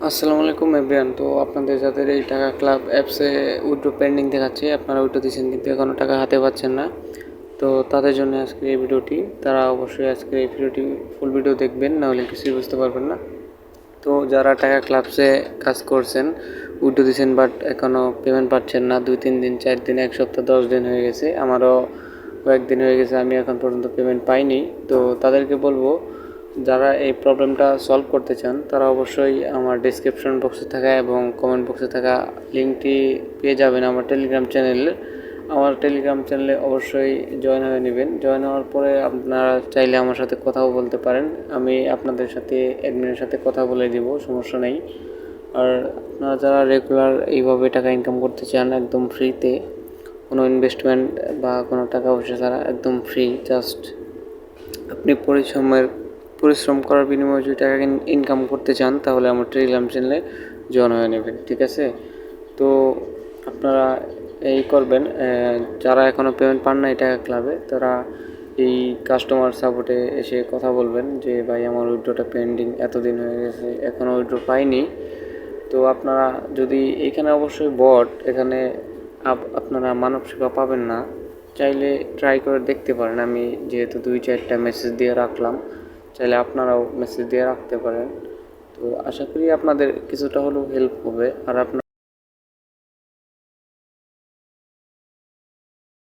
আসসালামু আলাইকুম এভরিওয়ান। তো আপনাদের যাদের এই টাকা ক্লাব অ্যাপসে উইথড্র পেন্ডিং দেখাচ্ছে, আপনারা উইথড্র দিয়েছেন কিন্তু এখনও টাকা হাতে পাচ্ছেন না, তো তাদের জন্য আজকের এই ভিডিওটি। তারা অবশ্যই আজকের এই ভিডিওটি ফুল ভিডিও দেখবেন, নাহলে কিছুই বুঝতে পারবেন না। তো যারা টাকা ক্লাবসে কাজ করছেন, উইথড্র দিয়েছেন বাট এখনও পেমেন্ট পাচ্ছেন না, 2-3 দিন, 4 দিন, 1 সপ্তাহ, 10 দিন হয়ে গেছে, আমারও কয়েকদিন হয়ে গেছে, আমি এখন পর্যন্ত পেমেন্ট পাইনি। তো তাদেরকে বলবো, যারা এই প্রবলেমটা সলভ করতে চান তারা অবশ্যই আমার ডেসক্রিপশন বক্সে থাকা এবং কমেন্ট বক্সে থাকা লিঙ্কটি পেয়ে যাবেন আমার টেলিগ্রাম চ্যানেলে। আমার টেলিগ্রাম চ্যানেলে অবশ্যই জয়েন হয়ে নেবেন। জয়েন হওয়ার পরে আপনারা চাইলে আমার সাথে কথাও বলতে পারেন, আমি আপনাদের সাথে অ্যাডমিনের সাথে কথা বলে দিব, সমস্যা নেই। আর আপনারা যারা রেগুলার এইভাবে টাকা ইনকাম করতে চান একদম ফ্রিতে, কোনো ইনভেস্টমেন্ট বা কোনো টাকা পয়সা ছাড়া, একদম ফ্রি, জাস্ট আপনি পরিশ্রম করার বিনিময়ে যদি টাকা ইনকাম করতে চান, তাহলে আমার টেলিগ্রাম চ্যানেলে জয়েন হয়ে নেবেন, ঠিক আছে? তো আপনারা এই করবেন, যারা এখনও পেমেন্ট পান না এই টাকা ক্লাবে, তারা এই কাস্টমার সাপোর্টে এসে কথা বলবেন যে ভাই আমার উইথড্রটা পেন্ডিং, এতদিন হয়ে গেছে এখনও উইথড্র পাইনি। তো আপনারা যদি এখানে অবশ্যই বট, এখানে আপনারা মানব সেবা পাবেন না, চাইলে ট্রাই করে দেখতে পারেন। আমি যেহেতু 2-4টা মেসেজ দিয়ে রাখলাম, চাইলে আপনারাও মেসেজ দিয়ে রাখতে পারেন। তো আশা করি আপনাদের কিছুটা হলেও হেল্প হবে। আর আপনার